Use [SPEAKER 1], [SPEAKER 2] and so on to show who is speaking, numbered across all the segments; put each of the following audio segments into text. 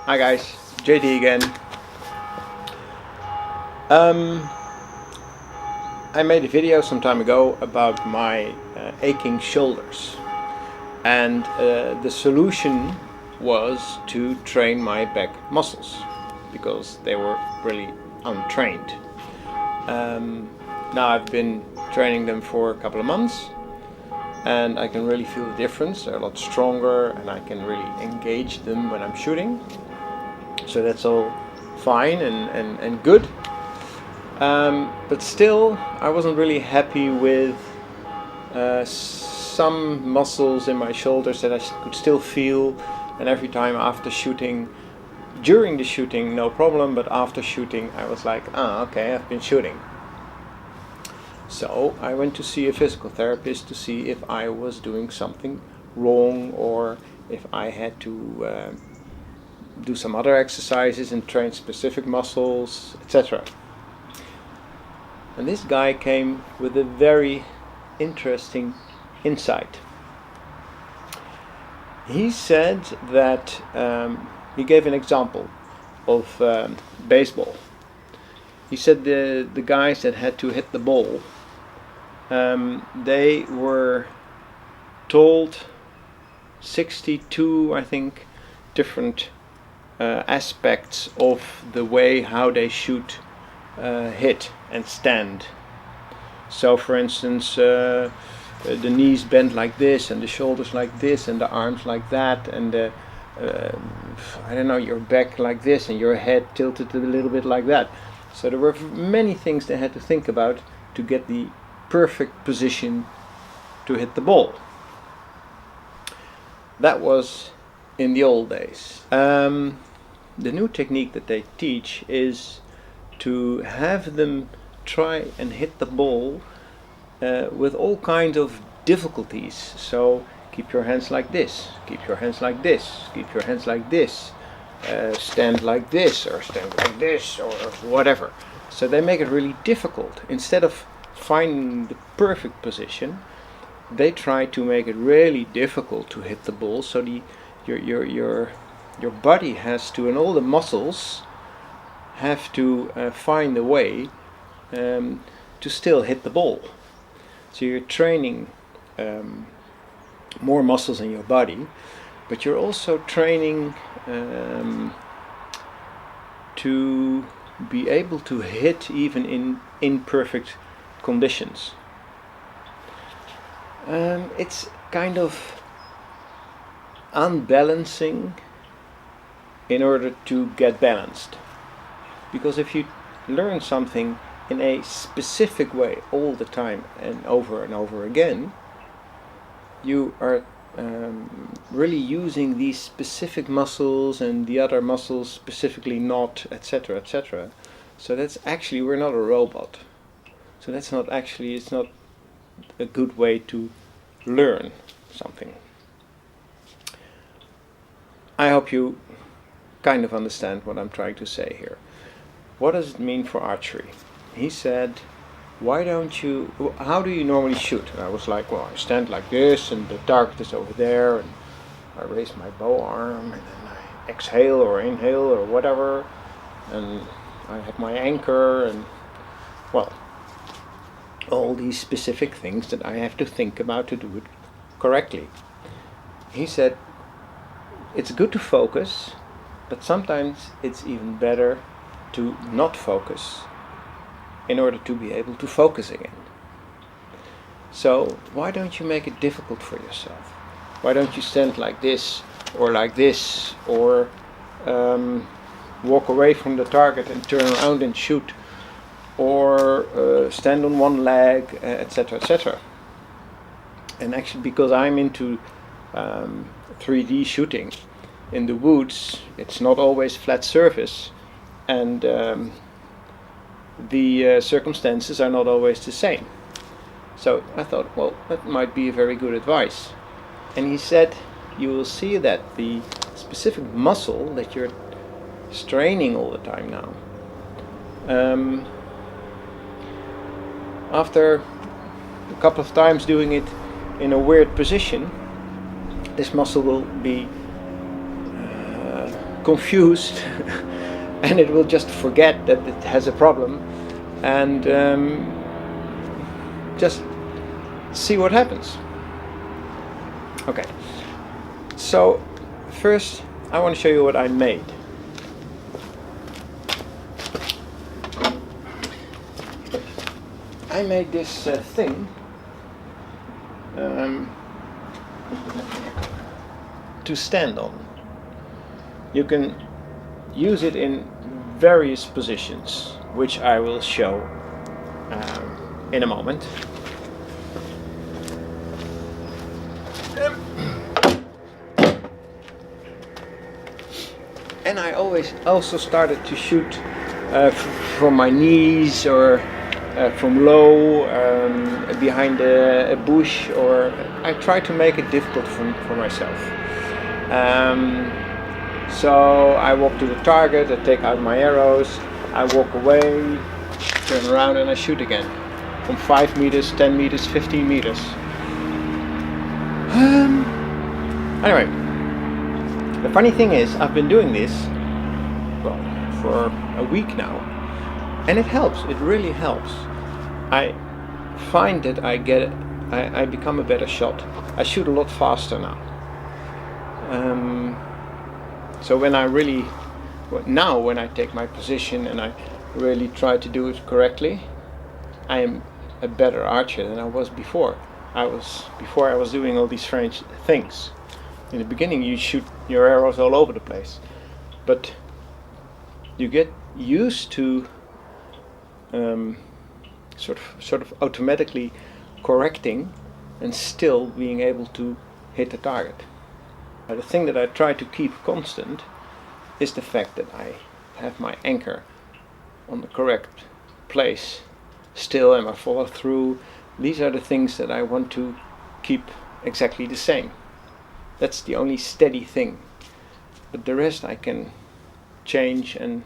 [SPEAKER 1] Hi guys, JD again. Um, I made a video some time ago about my aching shoulders, and the solution was to train my back muscles because they were really untrained. Now I've been training them for a couple of months, and I can really feel the difference. They're a lot stronger, and I can really engage them when I'm shooting. So that's all fine and good. But still, I wasn't really happy with some muscles in my shoulders that I could still feel, and every time after shooting, during the shooting, no problem, but after shooting, I was like, okay, I've been shooting. So I went to see a physical therapist to see if I was doing something wrong or if I had to do some other exercises and train specific muscles, etc. And this guy came with a very interesting insight. He said that he gave an example of baseball. He said the guys that had to hit the ball, they were told 62, I think, different aspects of the way how they should hit and stand. So for instance, the knees bent like this, and the shoulders like this, and the arms like that, and I don't know, your back like this, and your head tilted a little bit like that. So there were many things they had to think about to get the perfect position to hit the ball. That was in the old days. The new technique that they teach is to have them try and hit the ball with all kinds of difficulties. So keep your hands like this, keep your hands like this, keep your hands like this, stand like this, or stand like this, or whatever. So they make it really difficult. Instead of finding the perfect position, they try to make it really difficult to hit the ball. So your body has to, and all the muscles have to find a way to still hit the ball. So you're training more muscles in your body, but you're also training to be able to hit even in imperfect conditions. It's kind of unbalancing in order to get balanced. Because if you learn something in a specific way all the time and over again, you are really using these specific muscles and the other muscles specifically not, etc., etc. So that's actually, we're not a robot. So that's not actually, it's not a good way to learn something. I hope you kind of understand what I'm trying to say here. What does it mean for archery? He said, how do you normally shoot? And I was like, well, I stand like this, and the target is over there, and I raise my bow arm, and then I exhale or inhale or whatever, and I have my anchor, and, well, all these specific things that I have to think about to do it correctly. He said, it's good to focus, but sometimes it's even better to not focus in order to be able to focus again. So why don't you make it difficult for yourself? Why don't you stand like this, or walk away from the target and turn around and shoot, or stand on one leg, etc., etc. And actually, because I'm into 3D shooting in the woods, it's not always flat surface, and the circumstances are not always the same. So I thought, well, that might be a very good advice. And he said, you will see that the specific muscle that you're straining all the time now, after a couple of times doing it in a weird position, this muscle will be confused and it will just forget that it has a problem and just see what happens. Okay, so first I want to show you what I made. I made this thing to stand on. You can use it in various positions, which I will show in a moment. And I also started to shoot from my knees or from low, behind a bush, or I try to make it difficult for myself. So I walk to the target, I take out my arrows, I walk away, turn around and I shoot again. From 5 meters, 10 meters, 15 meters. Anyway, the funny thing is I've been doing this, well, for a week now, and it helps, it really helps. I find that I become a better shot. I shoot a lot faster now. So when I take my position and I really try to do it correctly, I am a better archer than I was before. Before I was doing all these strange things. In the beginning you shoot your arrows all over the place, but you get used to sort of automatically correcting and still being able to hit the target. The thing that I try to keep constant is the fact that I have my anchor on the correct place still, and my follow through. These are the things that I want to keep exactly the same. That's the only steady thing, but the rest I can change and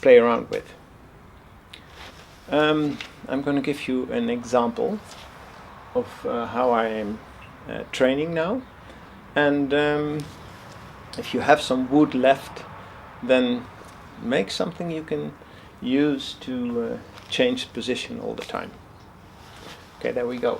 [SPEAKER 1] play around with. I'm going to give you an example of how I am training now. And if you have some wood left, then make something you can use to change position all the time. Okay, there we go.